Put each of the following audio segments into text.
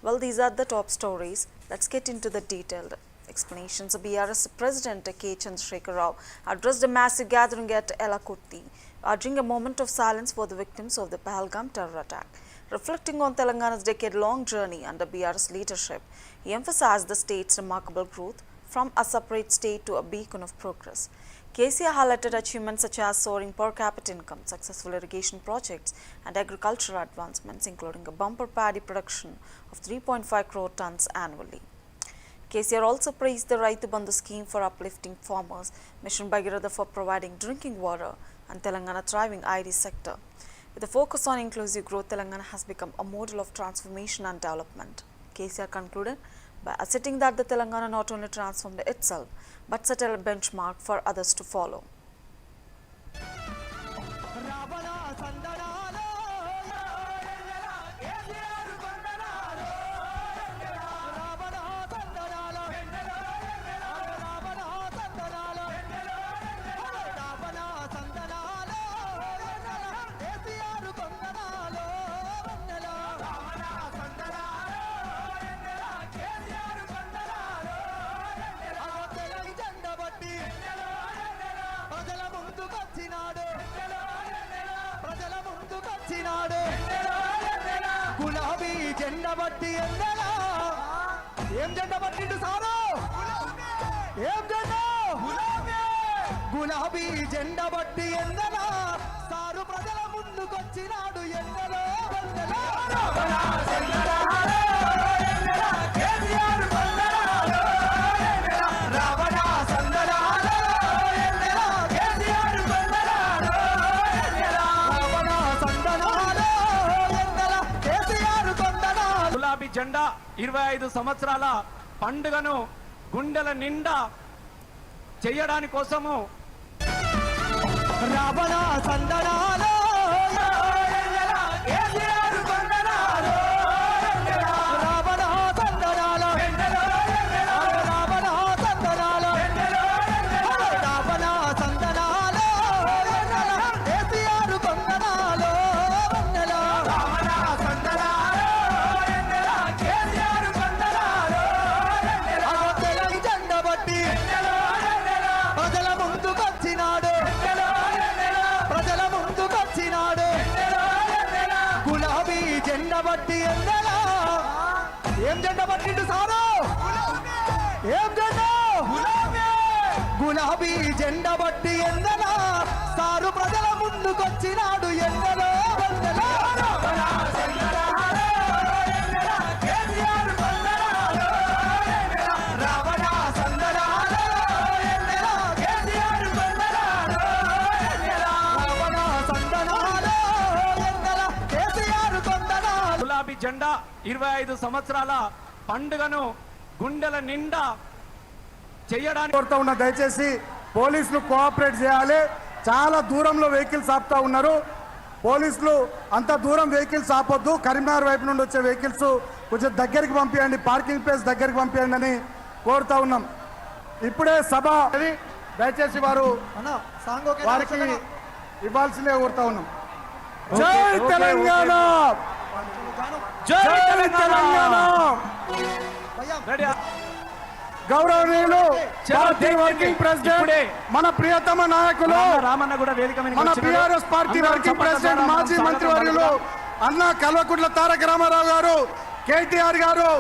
Well, these are the top stories. Let's get into the detailed explanations. BRS President K. Chandrasekhar Rao addressed a massive gathering at Elakurti, urging a moment of silence for the victims of the Pahalgam terror attack. Reflecting on Telangana's decade-long journey under BRS leadership, he emphasized the state's remarkable growth from a separate state to a beacon of progress. KCR highlighted achievements such as soaring per capita income, successful irrigation projects, and agricultural advancements, including a bumper paddy production of 3.5 crore tons annually. KCR also praised the Raitu Bandhu scheme for uplifting farmers, Mission Bhagiratha for providing drinking water, and Telangana thriving IT sector. With a focus on inclusive growth, Telangana has become a model of transformation and development. KCR concluded by asserting that the Telangana not only transformed itself, but set a benchmark for others to follow. గులాబీ జెండా బట్టి ఎందలా ఏం జెండా పట్టిండు sir ఏం జెండా గులాబీ జెండా బట్టి ఎందలా సారు ప్రజల ముందుకొచ్చినాడు ఎందలో జెండా 25 సంవత్సరాల పండుగను గుండెల నిండా చేయడాని కోసము రావణ సందనాలో జెండా బట్టి ఎందలా ఏం జెండా పట్టిండు సారు ఏం జెండా గులాబీ జెండా బట్టి ఎందలా సారు ప్రజల ముందుకొచ్చినాడు ఎందలో జెండా 25 సంవత్సరాల పండుగను గుండెల నిండా చేయడానికి కోరుతా ఉన్నా. దయచేసి పోలీసులు కోఆపరేట్ చేయాలి. చాలా దూరంలో వెహికల్స్ ఆపుతా ఉన్నారు. పోలీసులు అంత దూరం వెహికల్స్ ఆపొద్దు. కరీంనగర్ వైపు నుండి వచ్చే వెహికల్స్ కొంచెం దగ్గరికి పంపించండి, పార్కింగ్ ప్లేస్ దగ్గరికి పంపించండి అని కోరుతా ఉన్నాం. ఇప్పుడే సభ దయచేసి వారికి ఇవ్వాల్సిందే కోరుతా ఉన్నాం. జై తెలంగాణ, జై తెలంగాణ. గౌరవనీయులు వర్కింగ్ ప్రెసిడెంట్, మన ప్రియతమ నాయకులు, మన బీఆర్ఎస్ పార్టీ వర్కింగ్ ప్రెసిడెంట్, మాజీ మంత్రివర్యులు అన్నా కల్వకుంట్ల తారక రామారావు గారు, కేటీఆర్ గారు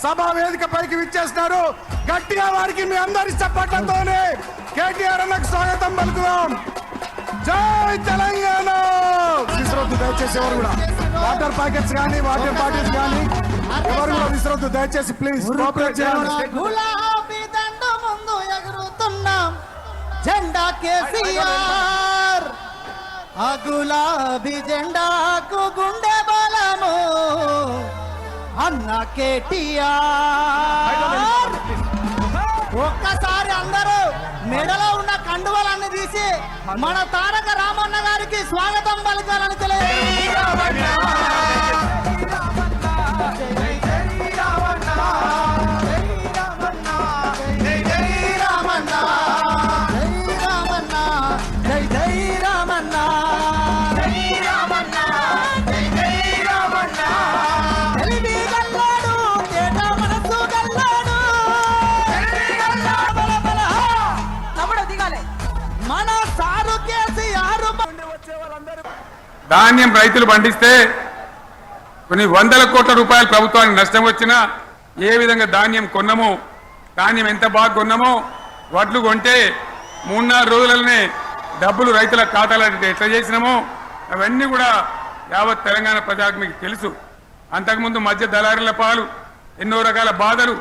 సభా వేదిక పైకి విచ్చేస్తున్నారు. గట్టిగా వారికి మీ అందరి చప్పట్లతోనే కేటీఆర్ అన్నకు స్వాగతం పలుకుదాం. జై తెలంగాణ. విసరొద్దు దయచేసి, ఎవరు కూడా వాటర్ ప్యాకెట్స్ కానీ వాటర్ బాటిల్స్ కానీ ఎవరు కూడా విసరొద్దు దయచేసి, ప్లీజ్ కోఆపరేట్ చేయాలి. గులాబీ దండ ముందు ఎగురుతున్నాం జెండా కేసీఆర్, ఆ గులాబీ జెండాకు గుండె బలము అన్న కేటీఆర్. ఒక్కసారి అందరూ మెడలో ఉన్న కండువలన్నీ తీసి మన తారక రామన్న గారికి స్వాగతం పలకాలని తెలివి గల్లాడు ధాన్యం రైతులు పండిస్తే కొన్ని వందల కోట్ల రూపాయలు ప్రభుత్వానికి నష్టం వచ్చినా ఏ విధంగా ధాన్యం కొన్నామో, ధాన్యం ఎంత బాగా కొన్నామో, వడ్లు కొంటే 3-4 రోజులనే డబ్బులు రైతుల ఖాతాలో ఎట్లా చేసినామో అవన్నీ కూడా యావత్ తెలంగాణ ప్రజలకు మీకు తెలుసు. అంతకుముందు మధ్య దళారుల పాలు ఎన్నో రకాల బాధలు,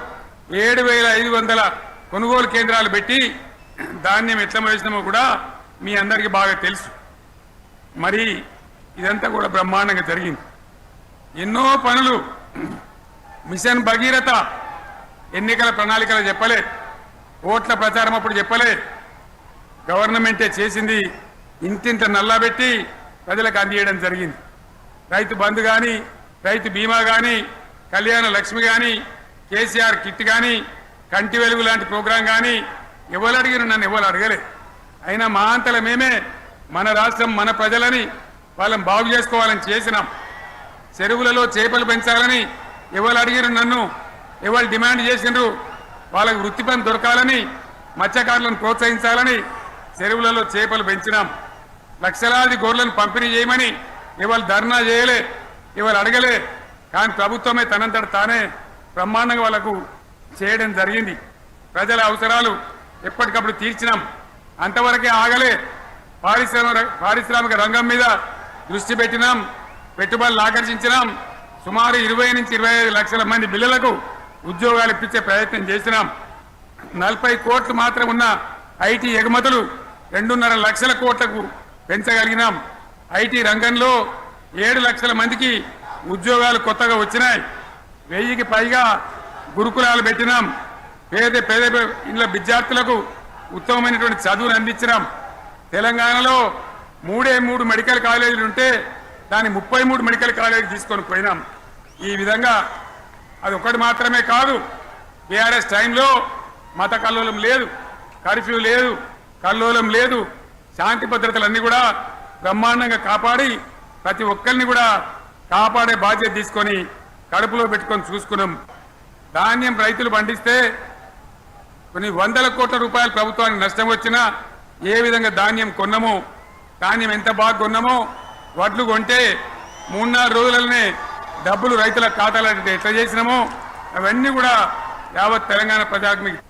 7,500 కొనుగోలు కేంద్రాలు పెట్టి ధాన్యం ఎట్లా వేసినామో కూడా మీ అందరికీ బాగా తెలుసు. మరి ఇదంతా కూడా బ్రహ్మాండంగా జరిగింది. ఎన్నో పనులు, మిషన్ భగీరథ ఎన్నికల ప్రణాళికలు చెప్పలే, ఓట్ల ప్రచారం అప్పుడు చెప్పలే, గవర్నమెంటే చేసింది. ఇంతింత నల్లబెట్టి ప్రజలకు అందియడం జరిగింది. రైతు బంధు కానీ, రైతు బీమా కానీ, కళ్యాణ లక్ష్మి కానీ, కేసీఆర్ కిట్ కానీ, కంటి వెలుగు లాంటి ప్రోగ్రాం కానీ ఎవరు అడిగిన నన్ను ఎవరు అడగలే. అయినా మా అంతల మేమే మన రాష్ట్రం మన ప్రజలని వాళ్ళని బాగు చేసుకోవాలని చేసినాం. చెరువులలో చేపలు పెంచాలని ఎవరు అడిగిన నన్ను ఎవరు డిమాండ్ చేసినారు. వాళ్ళకు వృత్తి పని దొరకాలని, మత్స్యకారులను ప్రోత్సహించాలని చెరువులలో చేపలు పెంచినాం. లక్షలాది గొర్రెలను పంపిణీ చేయమని ఎవరు ధర్నా చేయలే, ఎవరు అడగలే. కానీ ప్రభుత్వమే తనంతట తానే బ్రహ్మాండంగా వాళ్ళకు చేయడం జరిగింది. ప్రజల అవసరాలు ఎప్పటికప్పుడు తీర్చినాం. అంతవరకే ఆగలే. పారిశ్రామిక రంగం మీద దృష్టి పెట్టినాం, పెట్టుబడులు ఆకర్షించినాం. సుమారు 20 నుంచి 25 లక్షల మంది పిల్లలకు ఉద్యోగాలు ఇప్పించే ప్రయత్నం చేసినాం. 40 కోట్లు మాత్రం ఉన్న ఐటీ ఎగుమతులు 2.5 లక్షల కోట్లకు పెంచగలిగినాం. ఐటీ రంగంలో 7 లక్షల మందికి ఉద్యోగాలు కొత్తగా వచ్చినాయి. 1000కి పైగా గురుకులాలు పెట్టినాం. పేద ఇళ్ళ విద్యార్థులకు ఉత్తమమైనటువంటి చదువును అందించినాం. తెలంగాణలో 3 మెడికల్ కాలేజీలు ఉంటే దాన్ని 33 మెడికల్ కాలేజీలు తీసుకొని పోయినాం. ఈ విధంగా అది ఒకటి మాత్రమే కాదు, బీఆర్ఎస్ టైంలో మత కల్లోలం లేదు, కర్ఫ్యూ లేదు, కల్లోలం లేదు. శాంతి భద్రతలన్నీ కూడా బ్రహ్మాండంగా కాపాడి ప్రతి ఒక్కరిని కూడా కాపాడే బాధ్యత తీసుకొని కడుపులో పెట్టుకొని చూసుకున్నాం. ధాన్యం రైతులు పండిస్తే కొన్ని వందల కోట్ల రూపాయలు ప్రభుత్వానికి నష్టం వచ్చినా ఏ విధంగా ధాన్యం కొన్నామో, ధాన్యం ఎంత బాగా కొన్నామో, వడ్లు కొంటే 3-4 రోజులనే డబ్బులు రైతుల ఖాతాలో ఎట్లా చేసినామో అవన్నీ కూడా యావత్ తెలంగాణ ప్రజలకు మీకు